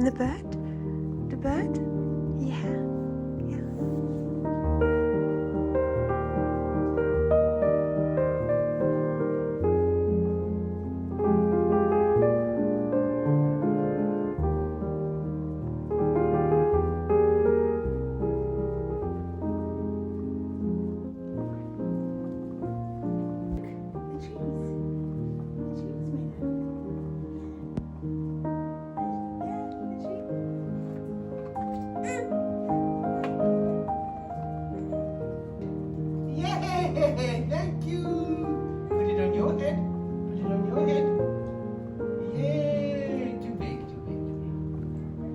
And the bird? The bird? Yeah. Yay! Thank you! Put it on your head. Put it on your head. Yay! Too big, too big, too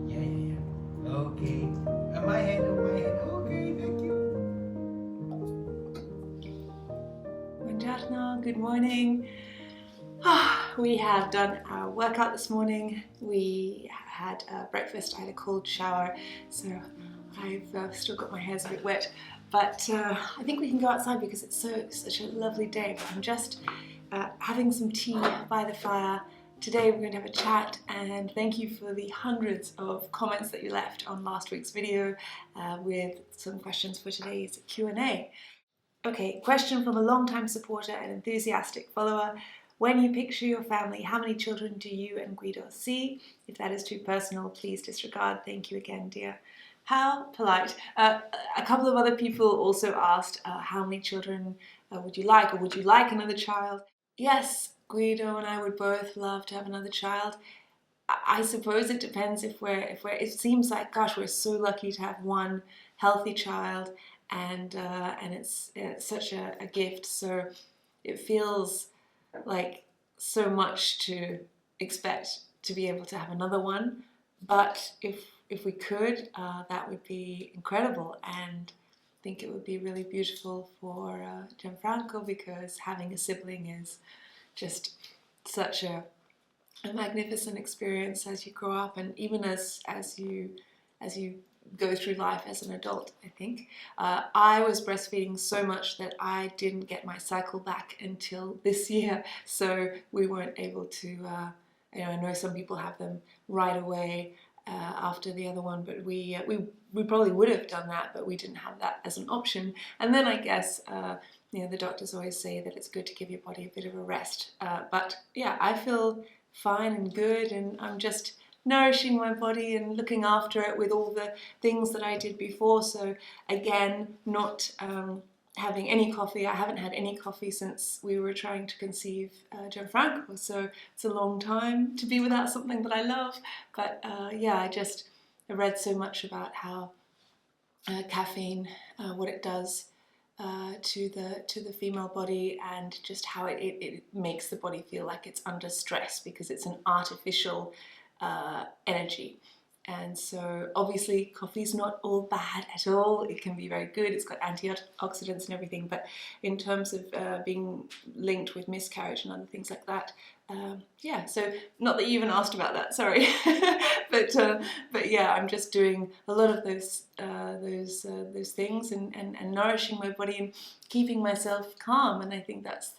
big. Yeah. Okay. On my head, on my head. Okay, thank you. Buongiorno, good morning. We have done our workout this morning. We had breakfast. I had a cold shower, so I've still got my hairs a bit wet. But I think we can go outside because it's such a lovely day. But I'm just having some tea by the fire. Today we're going to have a chat, and thank you for the hundreds of comments that you left on last week's video with some questions for today's Q&A. Okay, question from a long-time supporter and enthusiastic follower. When you picture your family, how many children do you and Guido see? If that is too personal, please disregard. Thank you again, dear. How polite. A couple of other people also asked how many children would you like, or would you like another child? Yes, Guido and I would both love to have another child. I suppose it depends if we're, it seems like, gosh, we're so lucky to have one healthy child, and it's such a gift, so it feels like so much to expect to be able to have another one. But if we could, that would be incredible, and I think it would be really beautiful for Gianfranco, because having a sibling is just such a magnificent experience as you grow up, and even as you go through life as an adult. I think I was breastfeeding so much that I didn't get my cycle back until this year, so we weren't able to I know some people have them right away after the other one, but we probably would have done that, but we didn't have that as an option. And then I guess the doctors always say that it's good to give your body a bit of a rest, but yeah, I feel fine and good, and I'm just nourishing my body and looking after it with all the things that I did before. So again, not having any coffee. I haven't had any coffee since we were trying to conceive Gianfranco, so it's a long time to be without something that I love. But yeah, I read so much about how caffeine, what it does to the female body, and just how it makes the body feel like it's under stress, because it's an artificial energy. And so obviously coffee's not all bad at all. It can be very good. It's got antioxidants and everything, but in terms of being linked with miscarriage and other things like that, yeah, so not that you even asked about that, sorry. but yeah, I'm just doing a lot of those things, and nourishing my body and keeping myself calm. And I think that's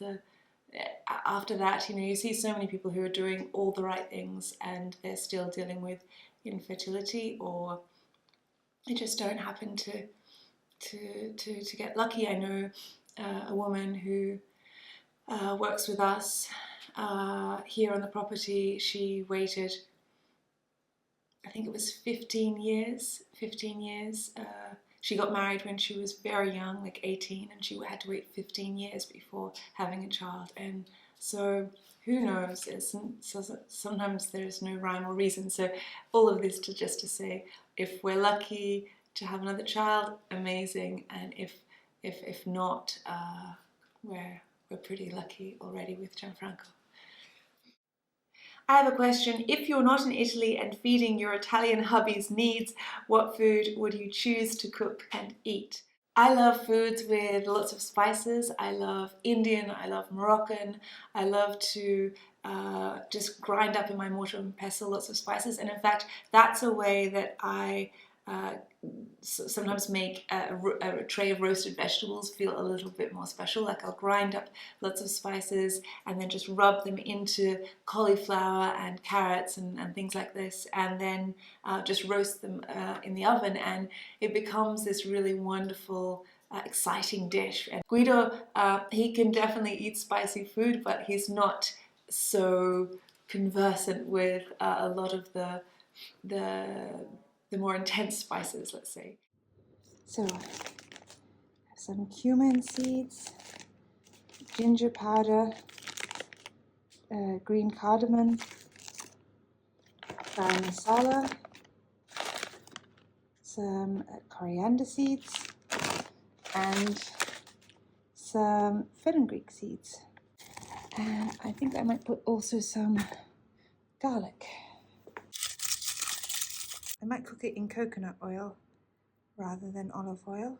after that, you see so many people who are doing all the right things and they're still dealing with infertility, or they just don't happen to get lucky. I know a woman who works with us here on the property. She waited, I think it was 15 years. She got married when she was very young, like 18, and she had to wait 15 years before having a child. And so who knows, sometimes there's no rhyme or reason. So all of this just to say, if we're lucky to have another child, amazing, and if not, we're pretty lucky already with Gianfranco. I have a question. If you're not in Italy and feeding your Italian hubby's needs, what food would you choose to cook and eat? I love foods with lots of spices. I love Indian, I love Moroccan. I love to just grind up in my mortar and pestle lots of spices. And in fact, that's a way that I sometimes make a tray of roasted vegetables feel a little bit more special. Like I'll grind up lots of spices and then just rub them into cauliflower and carrots and things like this, and then just roast them in the oven, and it becomes this really wonderful exciting dish. And Guido, he can definitely eat spicy food, but he's not so conversant with a lot of the more intense spices, let's say. So, I have some cumin seeds, ginger powder, green cardamom, garam masala, some coriander seeds, and some fenugreek seeds. And I think I might put also some garlic. I might cook it in coconut oil rather than olive oil.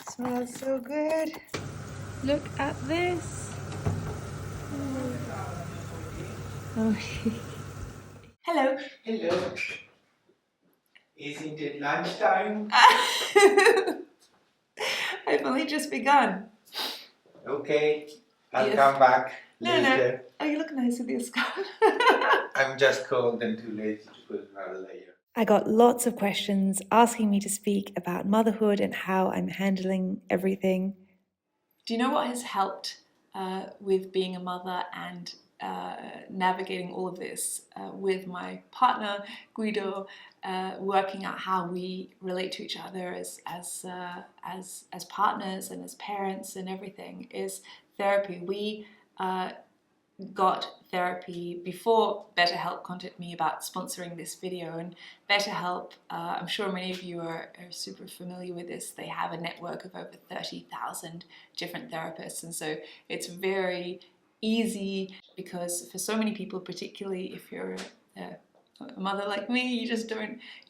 Smells so good. Look at this. Oh. Hello. Hello. Isn't it lunchtime? I've only just begun. Okay, I'll Yes. come back No. later. Oh, you look nice with your scarf. I'm just cold and too lazy to put another layer. I got lots of questions asking me to speak about motherhood and how I'm handling everything. Do you know what has helped with being a mother and navigating all of this with my partner Guido, working out how we relate to each other as partners and as parents and everything, is therapy. We got therapy before BetterHelp contacted me about sponsoring this video. And BetterHelp, I'm sure many of you are super familiar with this. They have a network of over 30,000 different therapists, and so it's very easy, because for so many people, particularly if you're a mother like me, you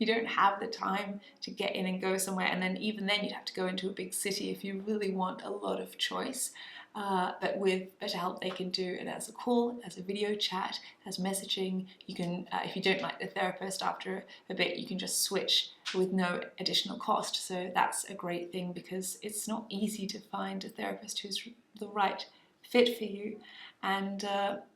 don't have the time to get in and go somewhere, and then even then you'd have to go into a big city if you really want a lot of choice. But with BetterHelp, they can do it as a call, as a video chat, as messaging. You can, if you don't like the therapist after a bit, you can just switch with no additional cost. So that's a great thing, because it's not easy to find a therapist who's the right fit for you. And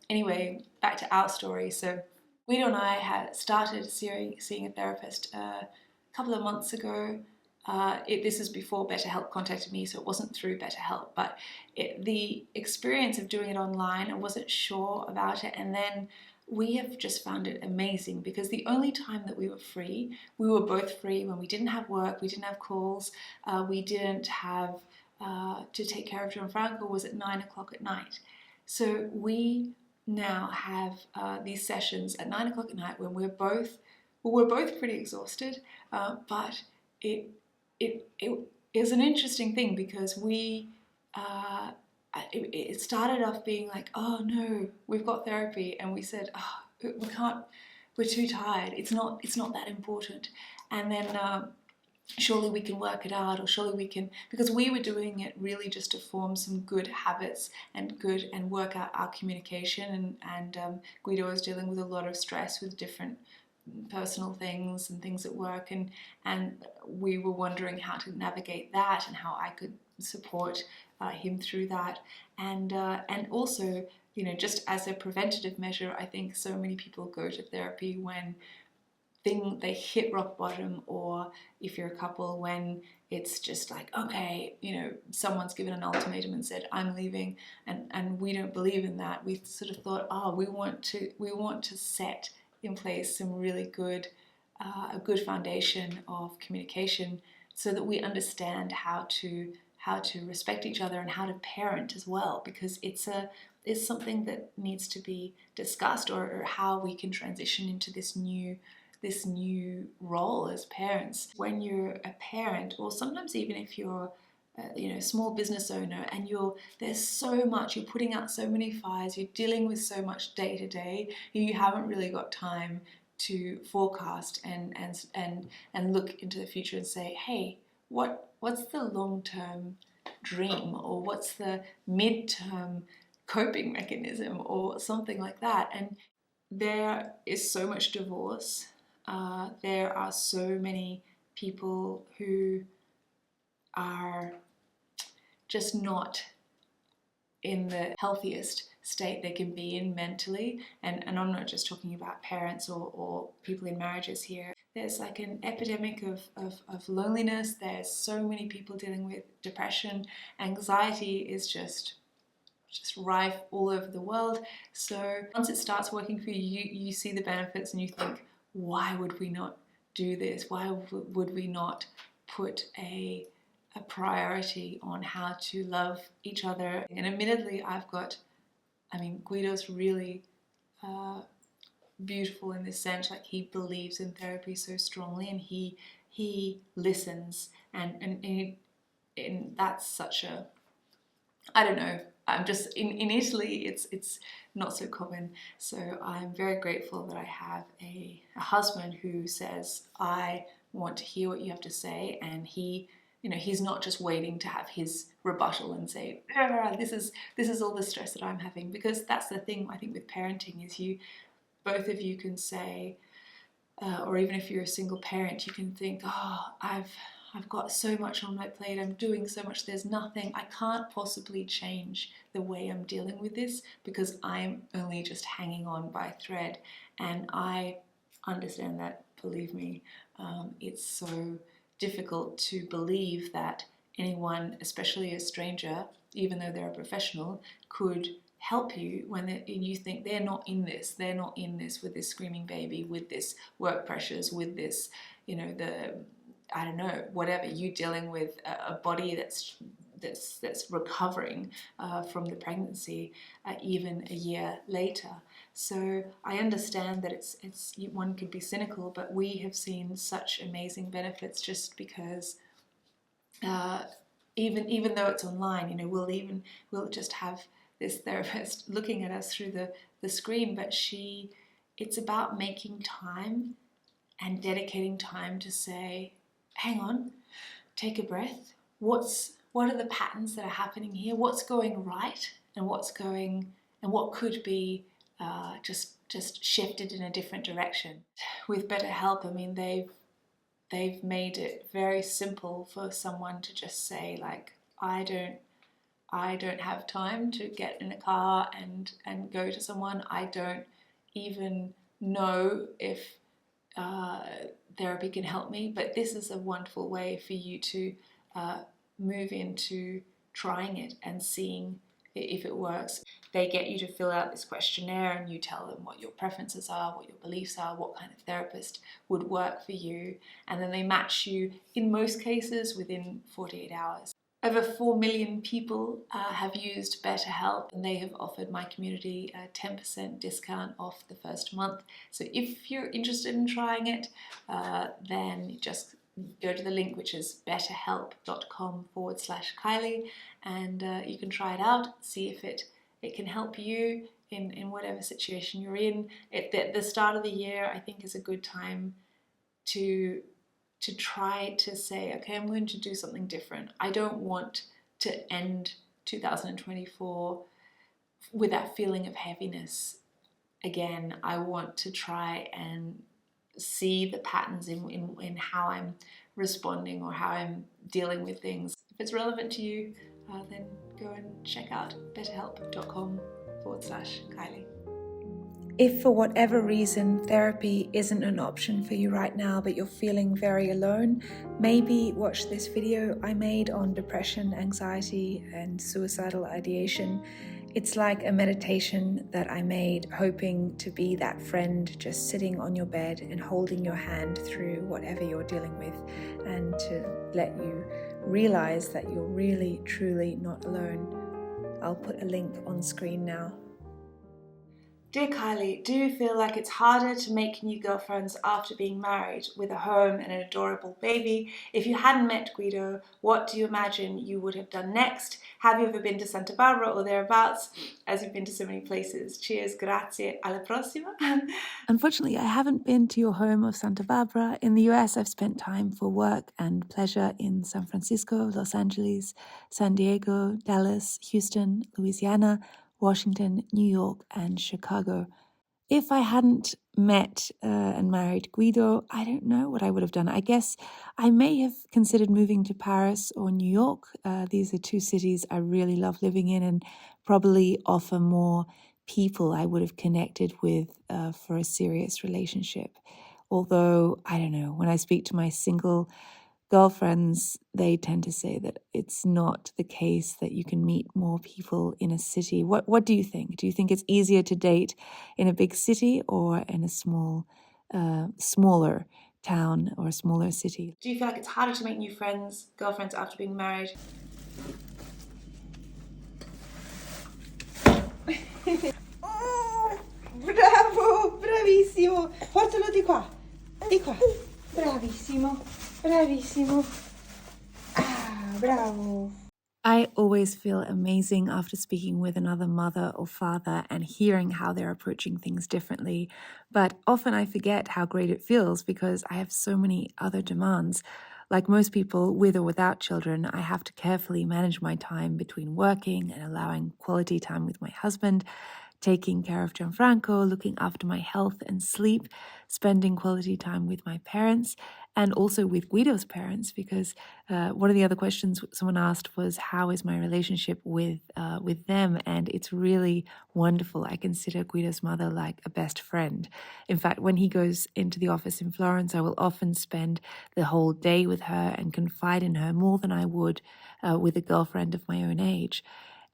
anyway, back to our story. So Guido and I had started seeing a therapist a couple of months ago. This is before BetterHelp contacted me, so it wasn't through BetterHelp, but the experience of doing it online, I wasn't sure about it, and then we have just found it amazing, because the only time that we were both free when we didn't have work, we didn't have calls, we didn't have to take care of Gianfranco, was at 9 o'clock at night. So we now have these sessions at 9 o'clock at night when we're both pretty exhausted, but it is an interesting thing, because it started off being like, oh no, we've got therapy, and we said, oh, we can't, we're too tired, it's not that important, and then surely we can work it out, or surely we can, because we were doing it really just to form some good habits and work out our communication, and Guido was dealing with a lot of stress with different personal things and things at work, and we were wondering how to navigate that and how I could support him through that, and also, you know, just as a preventative measure, I think so many people go to therapy when they hit rock bottom, or if you're a couple, when it's just like, okay, you know, someone's given an ultimatum and said, I'm leaving, and we don't believe in that. We sort of thought, oh, we want to set in place some really good, a good foundation of communication, so that we understand how to respect each other and how to parent as well, because it's something that needs to be discussed, or how we can transition into this new role as parents. When you're a parent, or sometimes even if you're a small business owner, and there's so much, you're putting out so many fires, you're dealing with so much day to day, you haven't really got time to forecast and look into the future and say, hey, what's the long-term dream, or what's the mid-term coping mechanism, or something like that. And there is so much divorce There are so many people who are just not in the healthiest state they can be in mentally, and I'm not just talking about parents or people in marriages here. There's like an epidemic of loneliness. There's so many people dealing with depression. Anxiety is just rife all over the world. So once it starts working for you, you see the benefits and you think, why would we not do this? Why would we not put a priority on how to love each other? And admittedly, Guido's really beautiful in this sense. Like, he believes in therapy so strongly, and he listens, and that's such a, I don't know. I'm just in Italy. It's not so common. So I'm very grateful that I have a husband who says, I want to hear what you have to say, and he's not just waiting to have his rebuttal and say, this is all the stress that I'm having. Because that's the thing, I think, with parenting, is both of you can say, or even if you're a single parent, you can think, oh, I've got so much on my plate, I'm doing so much, there's nothing, I can't possibly change the way I'm dealing with this because I'm only just hanging on by a thread. And I understand that, believe me. It's so difficult to believe that anyone, especially a stranger, even though they're a professional, could help you when you think they're not in this with this screaming baby, with this work pressures, with this, I don't know, whatever, you dealing with a body that's recovering from the pregnancy even a year later. So I understand that it's one could be cynical, but we have seen such amazing benefits just because even though it's online, we'll just have this therapist looking at us through the screen, but it's about making time and dedicating time to say, hang on, take a breath. What are the patterns that are happening here? What's going right, and what could be just shifted in a different direction? With BetterHelp, they've made it very simple for someone to just say, like, I don't have time to get in a car and go to someone. I don't even know if therapy can help me, but this is a wonderful way for you to move into trying it and seeing if it works. They get you to fill out this questionnaire, and you tell them what your preferences are, what your beliefs are, what kind of therapist would work for you, and then they match you, in most cases, within 48 hours. Over 4 million people have used BetterHelp, and they have offered my community a 10% discount off the first month. So if you're interested in trying it, then just go to the link, which is betterhelp.com/Kylie, and you can try it out, see if it can help you in whatever situation you're in. At the start of the year, I think, is a good time to try to say, okay, I'm going to do something different. I don't want to end 2024 with that feeling of heaviness again. I want to try and see the patterns in how I'm responding or how I'm dealing with things. If it's relevant to you, then go and check out betterhelp.com/Kylie. If for whatever reason therapy isn't an option for you right now, but you're feeling very alone, maybe watch this video I made on depression, anxiety, and suicidal ideation. It's like a meditation that I made, hoping to be that friend just sitting on your bed and holding your hand through whatever you're dealing with, and to let you realize that you're really, truly not alone. I'll put a link on screen now. Dear Kylie, do you feel like it's harder to make new girlfriends after being married with a home and an adorable baby? If you hadn't met Guido, what do you imagine you would have done next? Have you ever been to Santa Barbara or thereabouts, as you've been to so many places? Cheers, grazie, alla prossima. Unfortunately, I haven't been to your home of Santa Barbara. In the US, I've spent time for work and pleasure in San Francisco, Los Angeles, San Diego, Dallas, Houston, Louisiana, Washington, New York, and Chicago. if I hadn't met and married Guido, I don't know what I would have done. I guess I may have considered moving to Paris or New York. These are two cities I really love living in and probably offer more people I would have connected with for a serious relationship. Although, I don't know, when I speak to my single girlfriends, they tend to say that it's not the case that you can meet more people in a city. What do you think? Do you think it's easier to date in a big city or in a smaller town or a smaller city? Do you feel like it's harder to make new friends, girlfriends after being married? Bravo, bravissimo. Portalo di qua. Di qua. Bravissimo. Bravissimo. Ah, bravo. I always feel amazing after speaking with another mother or father and hearing how they're approaching things differently. But often I forget how great it feels because I have so many other demands. Like most people, with or without children, I have to carefully manage my time between working and allowing quality time with my husband, taking care of Gianfranco, looking after my health and sleep, spending quality time with my parents, and also with Guido's parents, because one of the other questions someone asked was, how is my relationship with them? And it's really wonderful. I consider Guido's mother like a best friend. In fact, when he goes into the office in Florence, I will often spend the whole day with her and confide in her more than I would with a girlfriend of my own age.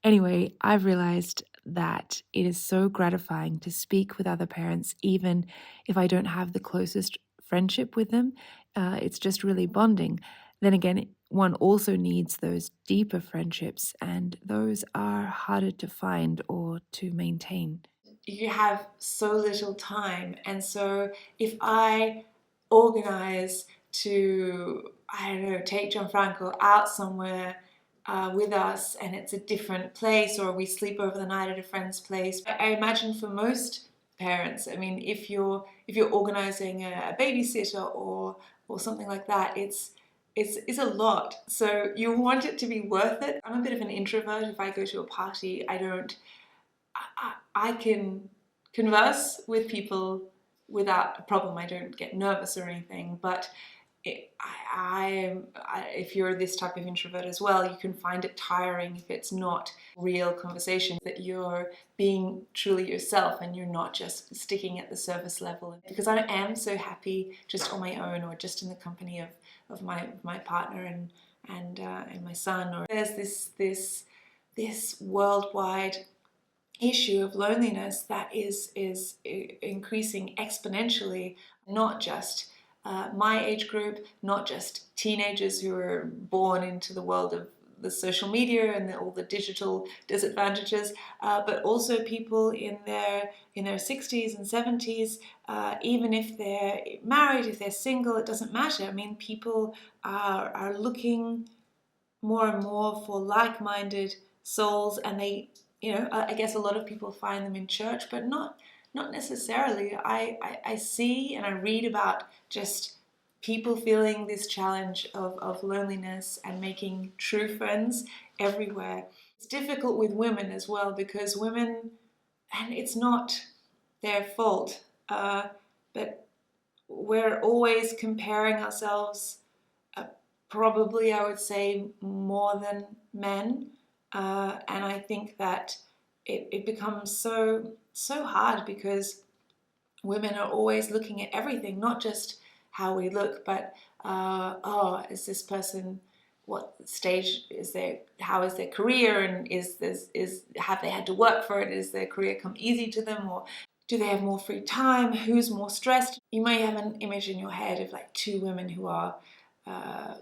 Anyway, I've realized that it is so gratifying to speak with other parents, even if I don't have the closest friendship with them. It's just really bonding. Then again, one also needs those deeper friendships, and those are harder to find or to maintain. You have so little time, and so if I organize to, I don't know, take Gianfranco out somewhere with us and it's a different place, or we sleep over the night at a friend's place, I imagine for most parents, I mean, if you're organizing a babysitter or something like that, it's a lot. So you want it to be worth it. I'm a bit of an introvert. If I go to a party, I can converse with people without a problem. I don't get nervous or anything, but if you're this type of introvert as well, you can find it tiring if it's not real conversation, that you're being truly yourself and you're not just sticking at the surface level. Because I am so happy just on my own or just in the company of my partner and my son. Or there's this worldwide issue of loneliness that is increasing exponentially, not just my age group, not just teenagers who are born into the world of the social media and all the digital disadvantages, but also people in their 60s and 70s, even if they're married, if they're single, it doesn't matter. I mean, people are looking more and more for like-minded souls, and they, I guess a lot of people find them in church, but not necessarily. I see and I read about just people feeling this challenge of loneliness and making true friends everywhere. It's difficult with women as well, because women, and it's not their fault, but we're always comparing ourselves, probably I would say more than men, and I think that it becomes so hard, because women are always looking at everything, not just how we look, but is this person, what stage is their, how is their career, and have they had to work for it, is their career come easy to them, or do they have more free time, who's more stressed? You may have an image in your head of like two women who are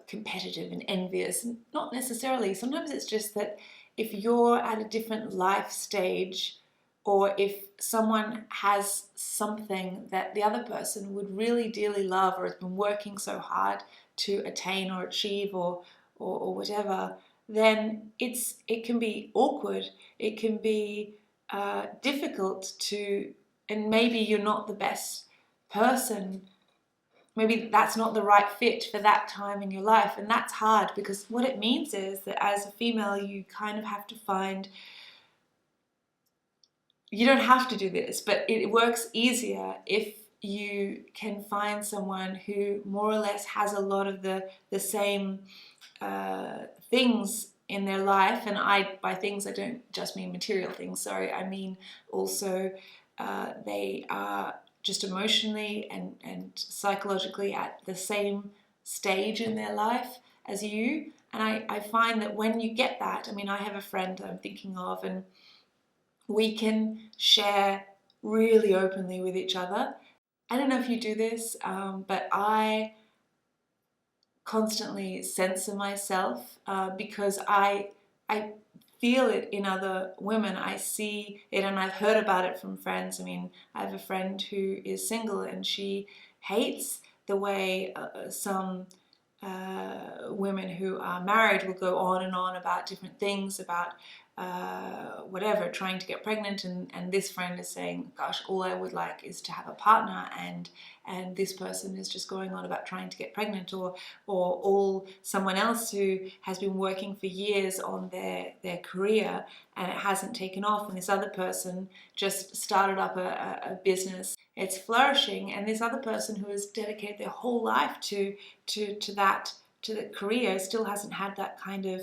competitive and envious. Not necessarily. Sometimes it's just that if you're at a different life stage, or if someone has something that the other person would really dearly love, or has been working so hard to attain or achieve, or whatever, then it can be awkward. It can be difficult to, and maybe you're not the best person. Maybe that's not the right fit for that time in your life, and that's hard, because what it means is that as a female, you kind of have to find you don't have to do this, but it works easier if you can find someone who more or less has a lot of the same things in their life. And by things I don't just mean material things, sorry, I mean also they are just emotionally and psychologically at the same stage in their life as you. And I find that when you get that, I mean, I have a friend I'm thinking of, and we can share really openly with each other. I don't know if you do this, but I constantly censor myself because I feel it in other women. I see it, and I've heard about it from friends. I mean, I have a friend who is single, and she hates the way some women who are married will go on and on about different things, about whatever, trying to get pregnant, and this friend is saying, gosh, all I would like is to have a partner, and this person is just going on about trying to get pregnant, or all someone else who has been working for years on their career and it hasn't taken off, and this other person just started up a business, it's flourishing, and this other person who has dedicated their whole life to the career still hasn't had that kind of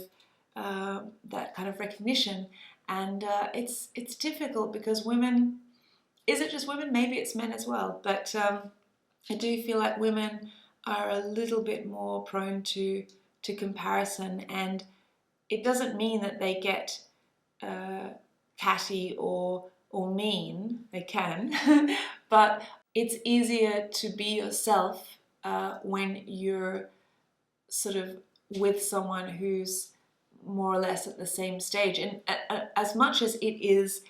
recognition. And it's difficult because women, is it just women? Maybe it's men as well, but I do feel like women are a little bit more prone to comparison, and it doesn't mean that they get catty or mean. They can, but it's easier to be yourself when you're sort of with someone who's more or less at the same stage. And as much as it is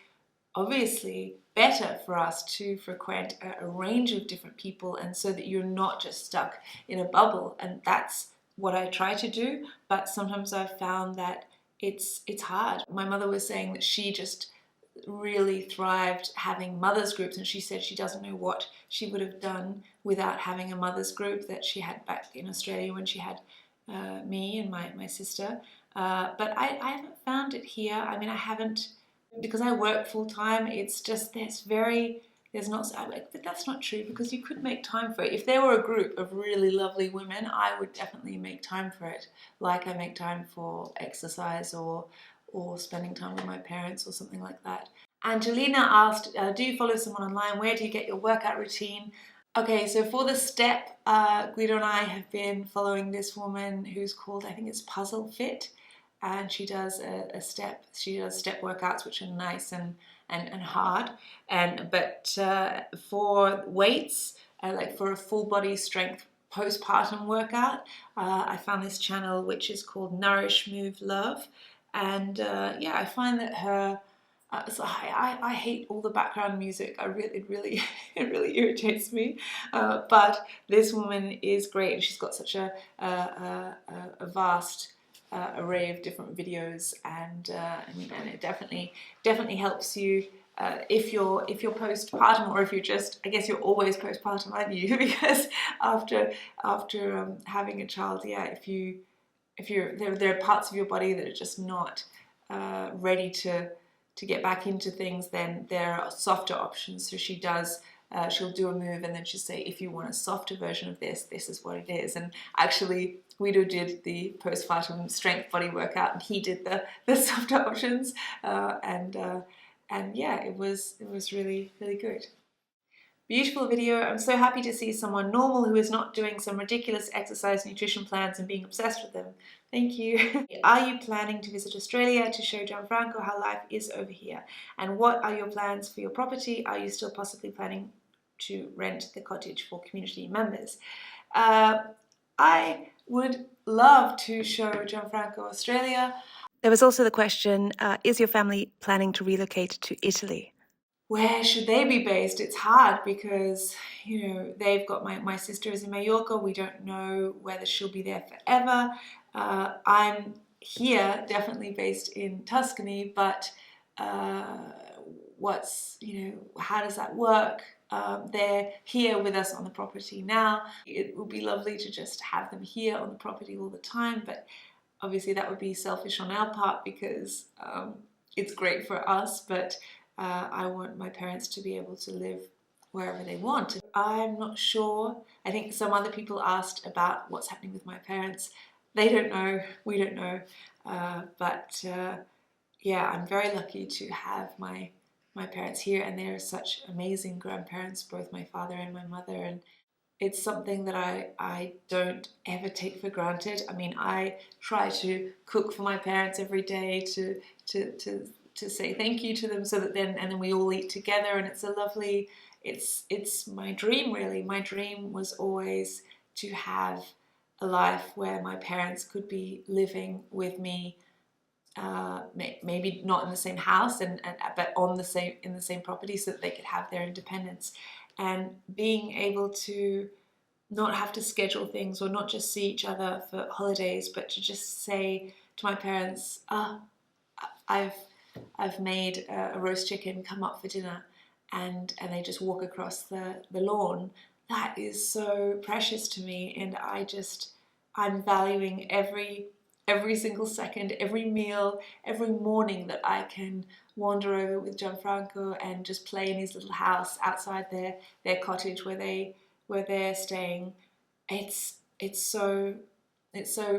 obviously better for us to frequent a range of different people, and so that you're not just stuck in a bubble, and that's what I try to do, but sometimes I've found that it's hard. My mother was saying that she just really thrived having mothers groups, and she said she doesn't know what she would have done without having a mothers group that she had back in Australia when she had me and my sister. But I haven't found it here. I mean, I haven't, because I work full time. It's just there's not, but that's not true, because you could make time for it. If there were a group of really lovely women, I would definitely make time for it, like I make time for exercise or spending time with my parents or something like that. Angelina asked, do you follow someone online? Where do you get your workout routine? Okay, so for the step, Guido and I have been following this woman who's called, I think it's Puzzle Fit, and she does she does step workouts which are nice and hard, but for weights, like for a full body strength postpartum workout, I found this channel which is called Nourish Move Love, and yeah, I find that her so I hate all the background music. It really it really irritates me. But this woman is great, and she's got such a vast array of different videos, and it definitely helps you if you're postpartum, or if you're just, I guess you're always postpartum, aren't you? Because after having a child, yeah, if you're there are parts of your body that are just not ready to get back into things, then there are softer options. So she'll do a move, and then she'll say, if you want a softer version of this, this is what it is. And actually, Guido did the postpartum strength body workout, and he did the softer options, and yeah, it was really good. Beautiful video. I'm so happy to see someone normal who is not doing some ridiculous exercise nutrition plans and being obsessed with them. Thank you. Are you planning to visit Australia to show Gianfranco how life is over here? And what are your plans for your property? Are you still possibly planning to rent the cottage for community members? I would love to show Gianfranco Australia. There was also the question, is your family planning to relocate to Italy? Where should they be based? It's hard because, you know, they've got my sister is in Mallorca. We don't know whether she'll be there forever. I'm here, definitely based in Tuscany, but how does that work? They're here with us on the property now. It would be lovely to just have them here on the property all the time, but obviously that would be selfish on our part, because it's great for us, but I want my parents to be able to live wherever they want. I'm not sure. I think some other people asked about what's happening with my parents. They don't know, we don't know, but yeah, I'm very lucky to have my parents here, and they're such amazing grandparents, both my father and my mother, and it's something that I don't ever take for granted. I mean, I try to cook for my parents every day to say thank you to them, so that then we all eat together, and it's a lovely, it's my dream really. My dream was always to have a life where my parents could be living with me, maybe not in the same house, but on the same in the same property, so that they could have their independence, and being able to not have to schedule things, or not just see each other for holidays, but to just say to my parents, I've made a roast chicken, come up for dinner, and they just walk across the lawn. That is so precious to me, and I'm valuing every single second, every meal, every morning that I can wander over with Gianfranco and just play in his little house outside their cottage where they're staying. It's so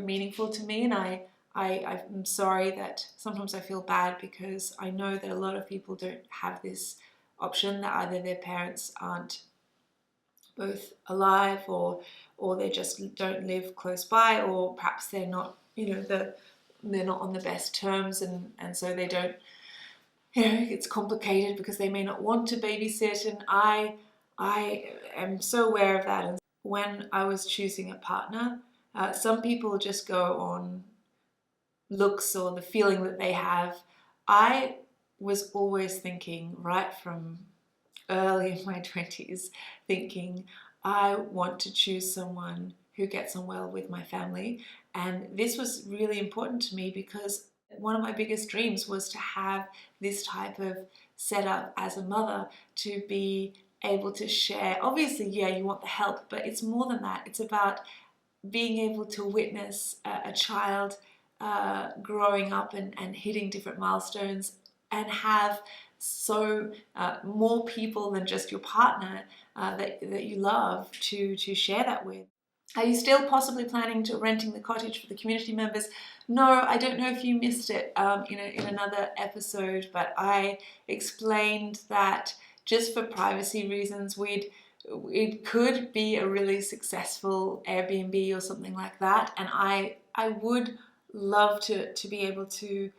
meaningful to me, and I'm sorry that sometimes I feel bad, because I know that a lot of people don't have this option, that either their parents aren't both alive, or they just don't live close by, or perhaps they're not, they're not on the best terms, and so they don't, it's complicated because they may not want to babysit, and I am so aware of that. And when I was choosing a partner, some people just go on looks or the feeling that they have. I was always thinking, right from early in my 20s, thinking I want to choose someone who gets on well with my family. And this was really important to me, because one of my biggest dreams was to have this type of setup as a mother, to be able to share. Obviously, yeah, you want the help, but it's more than that. It's about being able to witness a child growing up and hitting different milestones, and have more people than just your partner that you love to share that with. Are you still possibly planning to renting the cottage for the community members? No, I don't know if you missed it in another episode, but I explained that just for privacy reasons, it could be a really successful Airbnb or something like that, and I would love to be able to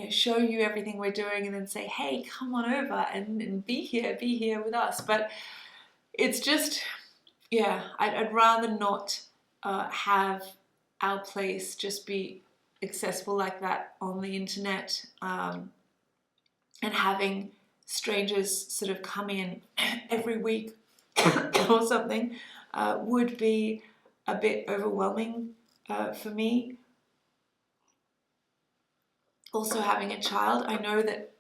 show you everything we're doing, and then say, hey, come on over and be here with us. But it's just, yeah, I'd rather not have our place just be accessible like that on the internet, and having strangers sort of come in every week or something would be a bit overwhelming for me. Also, having a child, I know that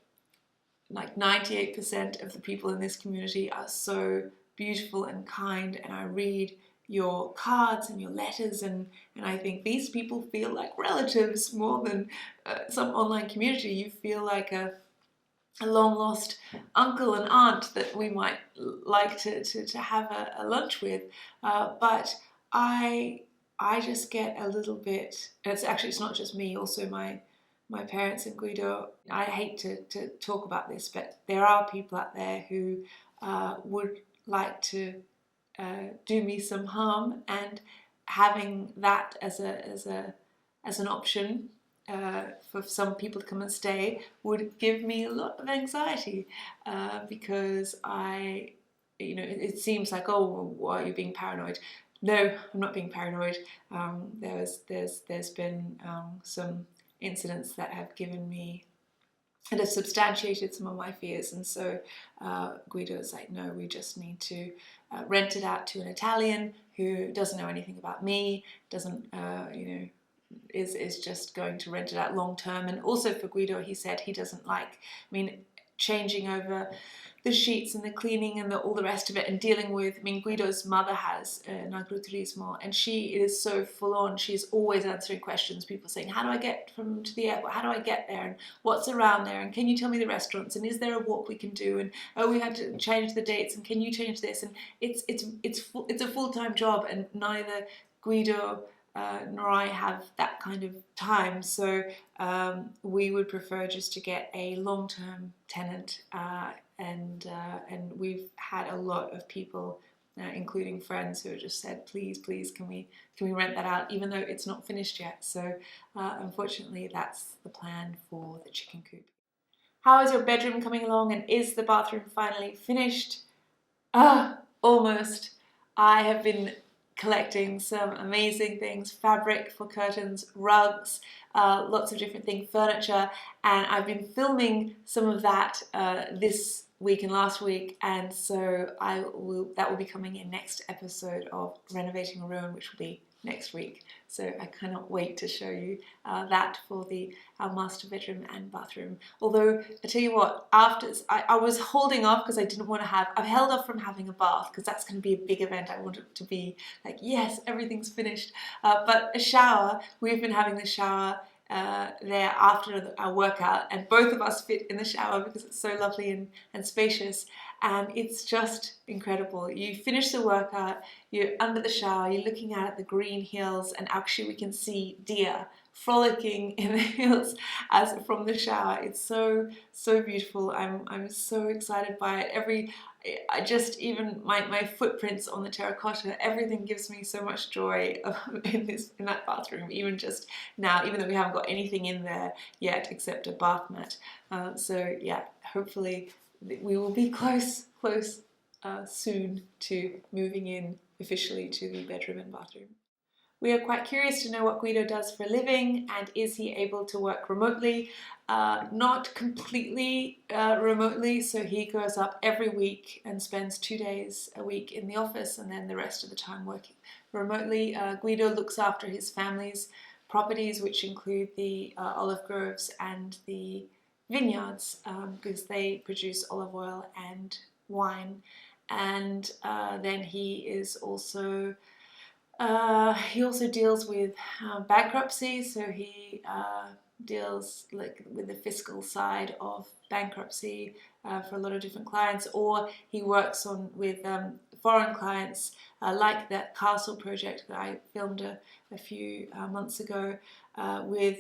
like 98% of the people in this community are so beautiful and kind, and I read your cards and your letters, and I think these people feel like relatives more than some online community. You feel like a long lost uncle and aunt that we might like to have a lunch with, but I just get a little bit, and it's not just me, also my parents and Guido. I hate to talk about this, but there are people out there who would like to do me some harm, and having that as an option for some people to come and stay would give me a lot of anxiety, because it seems like, oh, why are you being paranoid? No, I'm not being paranoid. There's been some incidents that have given me and have substantiated some of my fears, and so Guido is like, no, we just need to rent it out to an Italian who doesn't know anything about me, doesn't is just going to rent it out long term. And also for Guido, he said he doesn't like, changing over the sheets and the cleaning and all the rest of it, and dealing with, I mean, Guido's mother has an agriturismo, and she is so full on. She's always answering questions, people saying, how do I get to the airport, how do I get there, and what's around there, and can you tell me the restaurants, and is there a walk we can do, and oh, we had to change the dates, and can you change this, and it's a full-time job, and neither Guido nor I have that kind of time, so we would prefer just to get a long-term tenant, and we've had a lot of people, including friends, who have just said, please, can we rent that out, even though it's not finished yet. So unfortunately, that's the plan for the chicken coop. How is your bedroom coming along, and is the bathroom finally finished? Almost. I have been collecting some amazing things, fabric for curtains, rugs, lots of different things, furniture, and I've been filming some of that this week and last week, and so that will be coming in next episode of Renovating a Ruin, which will be next week. So I cannot wait to show you that for our master bedroom and bathroom. Although I tell you what, after I was holding off because I didn't want to I've held off from having a bath because that's going to be a big event. I want it to be like, yes, everything's finished. But a shower, we've been having the shower there after our workout, and both of us fit in the shower because it's so lovely and spacious, and it's just incredible. You finish the workout, you're under the shower, you're looking out at the green hills, and actually we can see deer frolicking in the hills as from the shower. It's so beautiful. I'm so excited by it. Even my footprints on the terracotta, everything gives me so much joy in that bathroom, even just now, even though we haven't got anything in there yet except a bath mat. So yeah, hopefully we will be close soon to moving in officially to the bedroom and bathroom. We are quite curious to know what Guido does for a living, and is he able to work remotely? Not completely remotely, so he goes up every week and spends 2 days a week in the office, and then the rest of the time working remotely. Guido looks after his family's properties, which include the olive groves and the vineyards, because they produce olive oil and wine. And then he also deals with bankruptcy, so he deals with the fiscal side of bankruptcy for a lot of different clients, or he works with foreign clients, like that castle project that I filmed a few months ago, with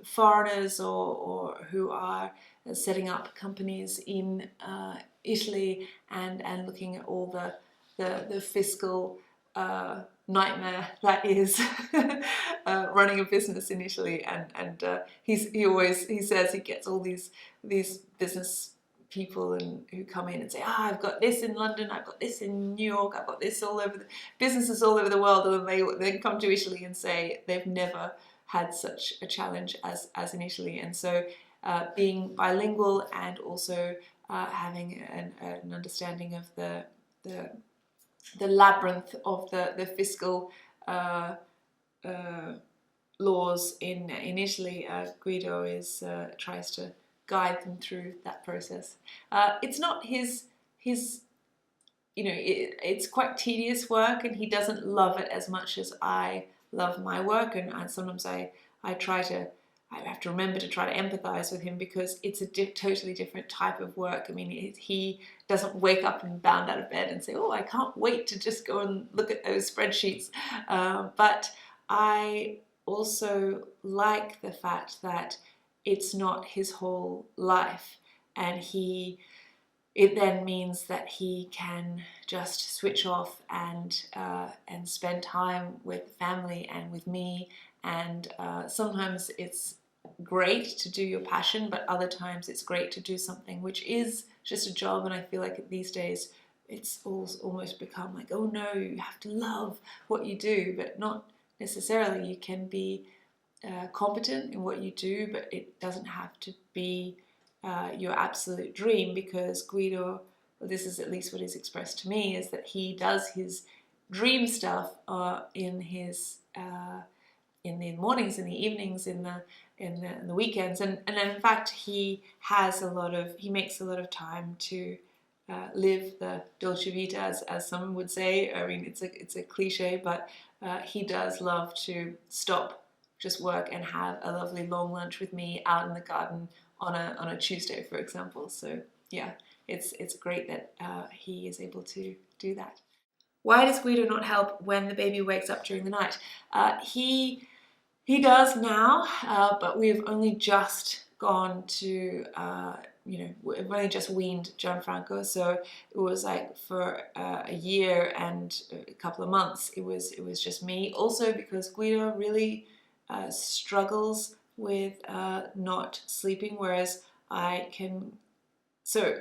foreigners or who are setting up companies in Italy, and looking at all the fiscal nightmare that is running a business in Italy, and he says he gets all these business people who come in and say, I've got this in London, I've got this in New York, I've got this businesses all over the world, and they then come to Italy and say they've never had such a challenge as in Italy. And so being bilingual and also having an understanding of the labyrinth of the fiscal laws in Italy, Guido tries to guide them through that process. It's not his it's quite tedious work, and he doesn't love it as much as I love my work, and sometimes I have to remember to try to empathize with him, because it's a totally different type of work. I mean, he doesn't wake up and bound out of bed and say, I can't wait to just go and look at those spreadsheets. But I also like the fact that it's not his whole life, and it then means that he can just switch off and spend time with family and with me. And sometimes it's great to do your passion, but other times it's great to do something which is just a job. And I feel like these days it's almost become like, oh no, you have to love what you do, but not necessarily. You can be competent in what you do, but it doesn't have to be your absolute dream, because Guido, this is at least what is expressed to me, is that he does his dream stuff in the mornings, in the evenings, in in the weekends, and in fact he makes a lot of time to live the dolce vita, as some would say. I mean, it's a cliche, but he does love to stop just work and have a lovely long lunch with me out in the garden on a Tuesday, for example. So yeah, it's great that he is able to do that. Why does Guido not help when the baby wakes up during the night? He does now, but we've only just gone to, we've only just weaned Gianfranco, so it was like for a year and a couple of months, it was just me. Also because Guido really struggles with not sleeping, whereas I can, so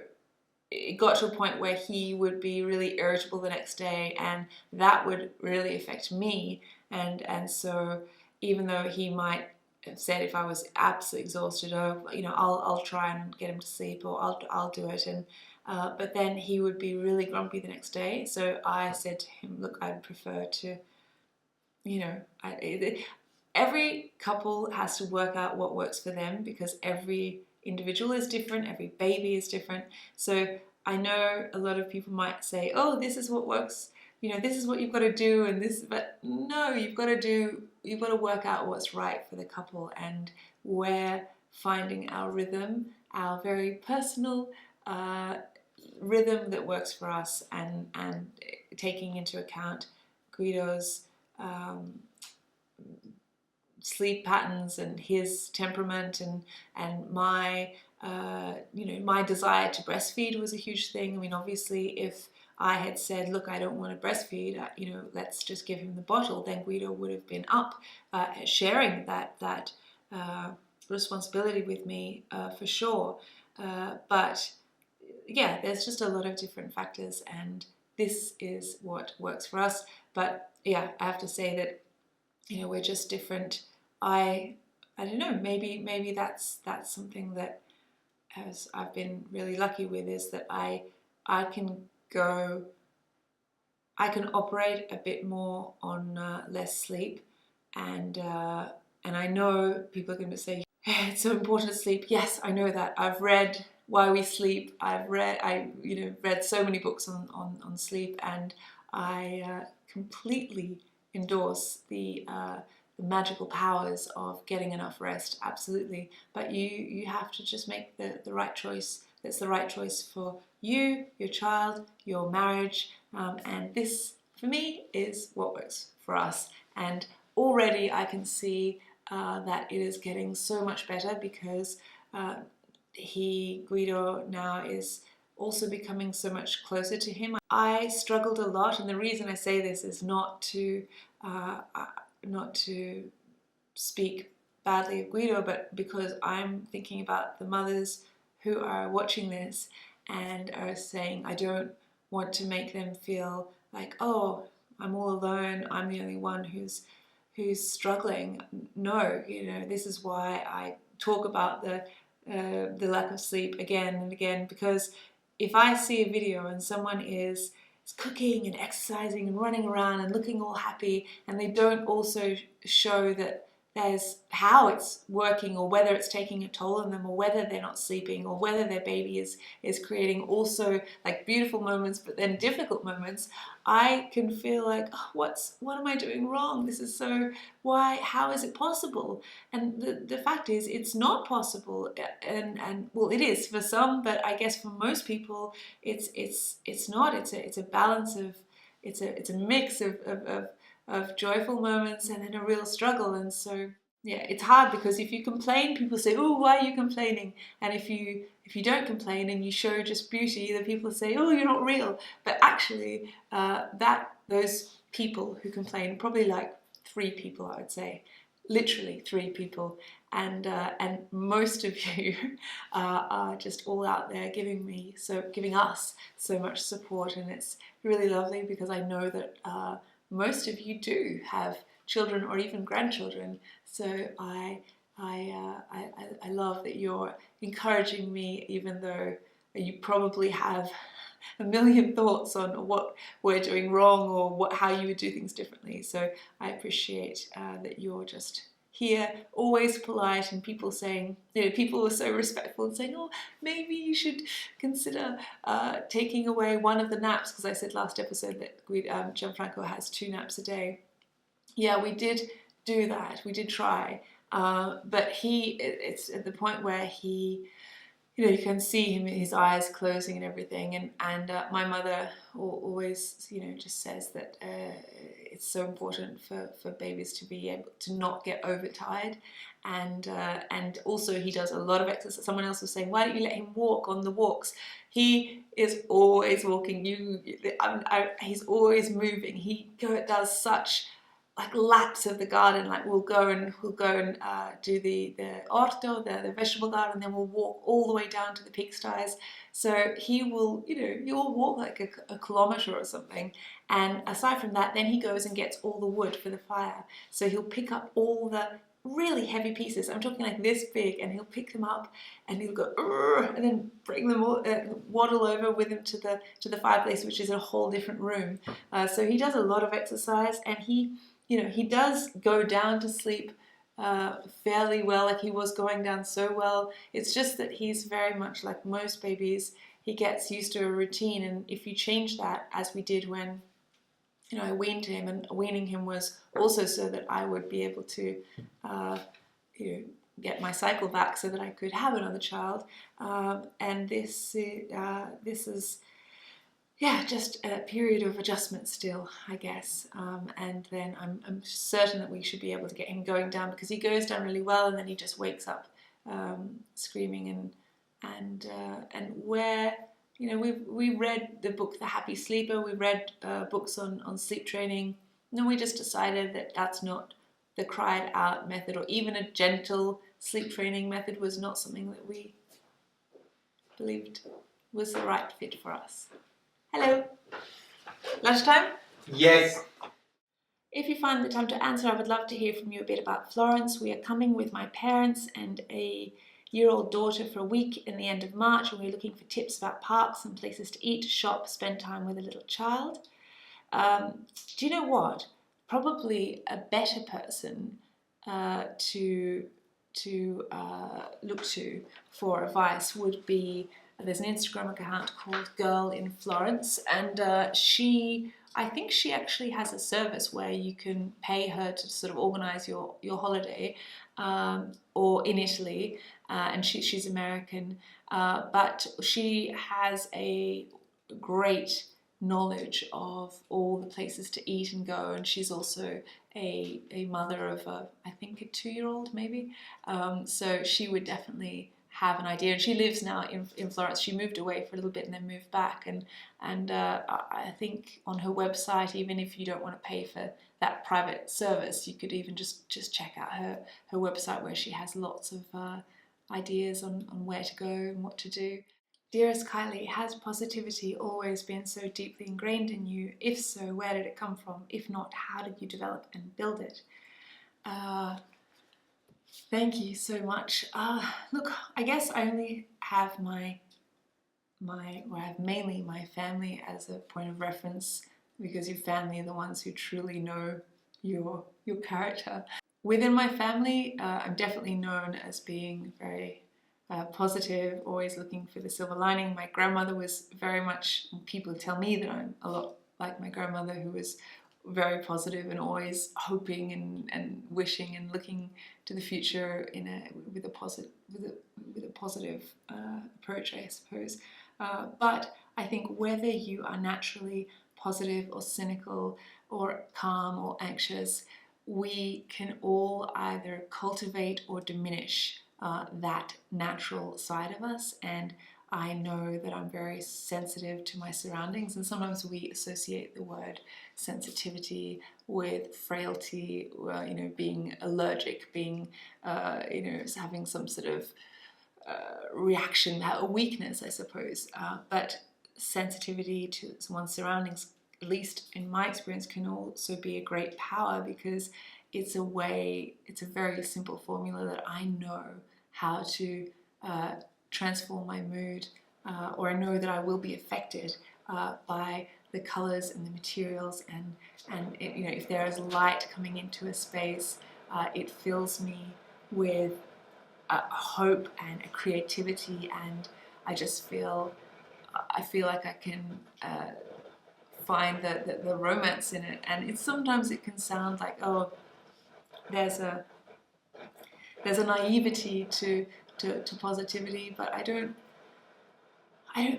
it got to a point where he would be really irritable the next day, and that would really affect me. And so even though he might have said if I was absolutely exhausted, oh, I'll try and get him to sleep, or I'll do it, and but then he would be really grumpy the next day. So I said to him, look, I'd prefer to, every couple has to work out what works for them, because every individual is different, every baby is different. So I know a lot of people might say, oh, this is what works, this is what you've got to do, and this, but no, you've got to work out what's right for the couple, and we're finding our rhythm, our very personal rhythm that works for us, and taking into account Guido's sleep patterns and his temperament, and my my desire to breastfeed was a huge thing. I mean, obviously, if I had said, look, I don't want to breastfeed, let's just give him the bottle, then Guido would have been up sharing that responsibility with me for sure. But yeah, there's just a lot of different factors, and this is what works for us. But yeah, I have to say that we're just different. I don't know, maybe that's something that as I've been really lucky with, is that I can operate a bit more on less sleep, and I know people are going to say, hey, it's so important to sleep. Yes, I know that. I've read Why We Sleep. I read so many books on sleep, and I completely endorse the magical powers of getting enough rest, absolutely. But you have to just make the right choice that's the right choice for you, your child, your marriage, and this, for me, is what works for us. And already I can see that it is getting so much better, because Guido now is also becoming so much closer to him. I struggled a lot, and the reason I say this is not to speak badly of Guido, but because I'm thinking about the mothers who are watching this and are saying, I don't want to make them feel like, oh, I'm all alone, I'm the only one who's struggling. No, this is why I talk about the lack of sleep again and again, because if I see a video and someone is cooking and exercising and running around and looking all happy, and they don't also show that there's how it's working, or whether it's taking a toll on them, or whether they're not sleeping, or whether their baby is creating also like beautiful moments but then difficult moments, I can feel like, oh, what am I doing wrong? This is so, how is it possible? And the fact is, it's not possible, and well, it is for some, but I guess for most people it's not. It's a balance of, it's a mix of joyful moments and then a real struggle. And so yeah, it's hard, because if you complain, people say, oh, why are you complaining? And if you don't complain and you show just beauty, then people say, oh, you're not real. But actually those people who complain, probably like 3 people, I would say, literally 3 people, and most of you are just all out there giving us so much support, and it's really lovely, because I know that most of you do have children or even grandchildren. So I love that you're encouraging me, even though you probably have a million thoughts on what we're doing wrong, or how you would do things differently. So I appreciate that you're just here, always polite, and people saying, people were so respectful and saying, oh, maybe you should consider taking away one of the naps, because I said last episode that Gianfranco has 2 naps a day. Yeah, we did do that. We did try, but it's at the point where he, you can see him, his eyes closing and everything. And my mother always, just says that it's so important for babies to be able to not get overtired. And also he does a lot of exercise. Someone else was saying, why don't you let him walk on the walks? He is always walking. He's always moving. He does such like laps of the garden. Like we'll go and do the orto, the vegetable garden, and then we'll walk all the way down to the pigsties. So he will, you'll walk like a kilometre or something. And aside from that, then he goes and gets all the wood for the fire. So he'll pick up all the really heavy pieces. I'm talking like this big, and he'll pick them up and he'll go and then bring them all, waddle over with him to the fireplace, which is a whole different room. So he does a lot of exercise, and he does go down to sleep fairly well. Like he was going down so well. It's just that he's very much like most babies. He gets used to a routine, and if you change that, as we did when I weaned him, and weaning him was also so that I would be able to get my cycle back so that I could have another child. And this is just a period of adjustment still, I guess. And then I'm certain that we should be able to get him going down, because he goes down really well, and then he just wakes up screaming and where we read the book The Happy Sleeper. We read books on sleep training, and then we just decided that that's not the cried out method, or even a gentle sleep training method was not something that we believed was the right fit for us. Hello. Lunchtime? Yes. If you find the time to answer, I would love to hear from you a bit about Florence. We are coming with my parents and a year-old daughter for a week in the end of March, and we're looking for tips about parks and places to eat, shop, spend time with a little child. Do you know what? Probably a better person to look to for advice would be, there's an Instagram account called Girl in Florence, and I think she actually has a service where you can pay her to sort of organize your holiday, or in Italy, and she's American, but she has a great knowledge of all the places to eat and go, and she's also a mother of I think a 2-year-old maybe, so she would definitely have an idea. And she lives now in Florence. She moved away for a little bit and then moved back, and I think on her website, even if you don't want to pay for that private service, you could even just check out her website, where she has lots of ideas on where to go and what to do. Dearest Kylie, has positivity always been so deeply ingrained in you? If so, where did it come from? If not, how did you develop and build it? Thank you so much. Look, I guess I only have I have mainly my family as a point of reference, because your family are the ones who truly know your character. Within my family, I'm definitely known as being very positive, always looking for the silver lining. My grandmother was very much, people tell me that I'm a lot like my grandmother, who was very positive and always hoping and wishing and looking to the future with a positive approach, I suppose. But I think whether you are naturally positive or cynical or calm or anxious, we can all either cultivate or diminish that natural side of us. And I know that I'm very sensitive to my surroundings, and sometimes we associate the word sensitivity with frailty, being allergic, being, having some sort of reaction, a weakness, I suppose. But sensitivity to one's surroundings, at least in my experience, can also be a great power, because it's a very simple formula that I know how to transform my mood, or I know that I will be affected by the colors and the materials, and if there is light coming into a space, it fills me with a hope and a creativity, and I feel like I can find the romance in it. And sometimes it can sound like, oh, there's a naivety to positivity, but I don't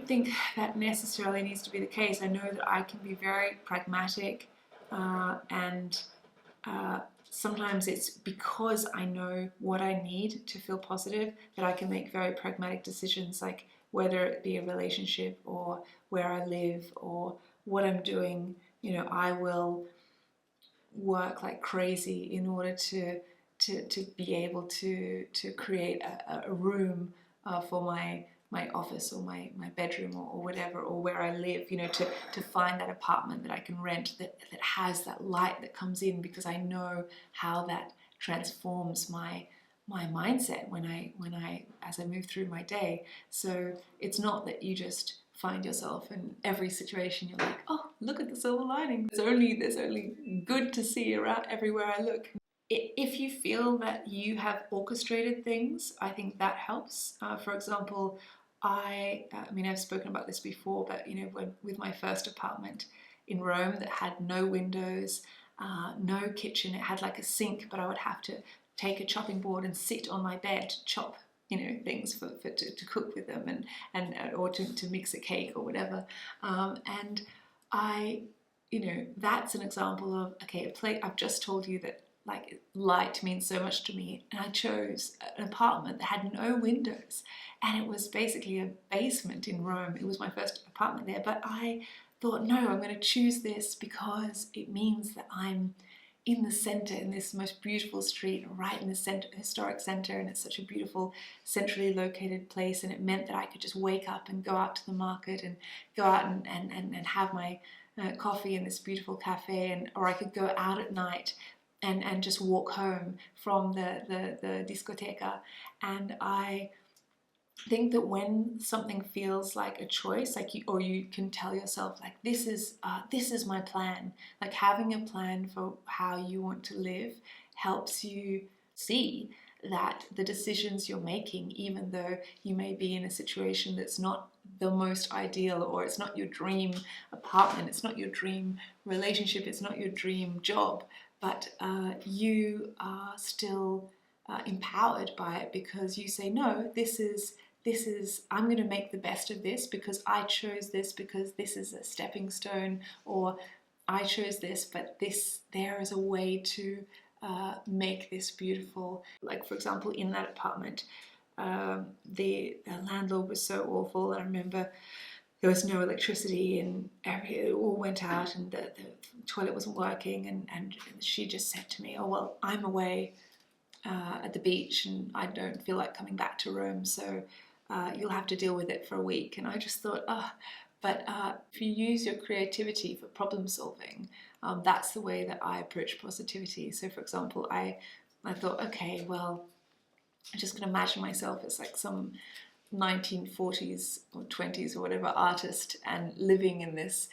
think that necessarily needs to be the case. I know that I can be very pragmatic, and sometimes it's because I know what I need to feel positive that I can make very pragmatic decisions, like whether it be a relationship or where I live or what I'm doing. I will work like crazy in order to be able to create a room for my office or my bedroom or whatever, or where I live, to find that apartment that I can rent that has that light that comes in, because I know how that transforms my mindset when I as I move through my day. So it's not that you just find yourself in every situation you're like, oh, look at the silver lining. There's only good to see around everywhere I look. If you feel that you have orchestrated things, I think that helps. For example, I mean, I've spoken about this before, but with my first apartment in Rome that had no windows, no kitchen, it had like a sink, but I would have to take a chopping board and sit on my bed to chop things to cook with them, or to mix a cake or whatever. And I, that's an example of, okay, a plate. I've just told you that like light means so much to me, and I chose an apartment that had no windows, and it was basically a basement in Rome. It was my first apartment there, but I thought, no, I'm going to choose this because it means that I'm in the center, in this most beautiful street, right in the center, historic center, and it's such a beautiful, centrally located place. And it meant that I could just wake up and go out to the market and go out and have my coffee in this beautiful cafe, or I could go out at night and just walk home from the discoteca. And I think that when something feels like a choice, like you can tell yourself, like, this is my plan. Like, having a plan for how you want to live helps you see that the decisions you're making, even though you may be in a situation that's not the most ideal, or it's not your dream apartment, it's not your dream relationship, it's not your dream job, but you are still empowered by it, because you say, no, this is, I'm going to make the best of this because I chose this, because this is a stepping stone, or I chose this, but there is a way to make this beautiful. Like, for example, in that apartment, the landlord was so awful. I remember there was no electricity, and it all went out, and the toilet wasn't working, and she just said to me, oh, well, I'm away at the beach and I don't feel like coming back to Rome, so you'll have to deal with it for a week. And I just thought, but if you use your creativity for problem solving, that's the way that I approach positivity. So, for example, I thought, okay, well, I'm just going to imagine myself as like some 1940s or 20s or whatever artist, and living in this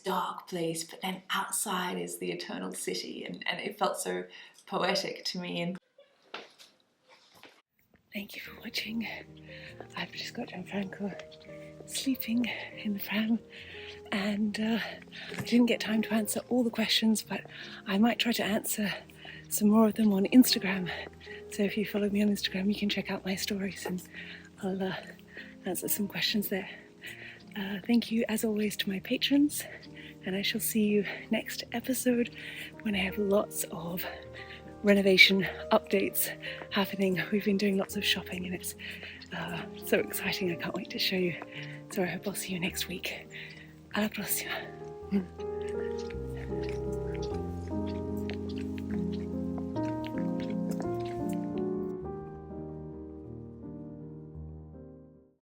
dark place, but then outside is the eternal city, and it felt so poetic to me. And Thank you for watching. I've just got Gianfranco sleeping in the pram, and I didn't get time to answer all the questions, but I might try to answer some more of them on Instagram. So if you follow me on Instagram, you can check out my stories, and I'll answer some questions there. Thank you, as always, to my patrons, and I shall see you next episode when I have lots of renovation updates happening. We've been doing lots of shopping, and it's so exciting. I can't wait to show you. So I hope I'll see you next week. Alla prossima.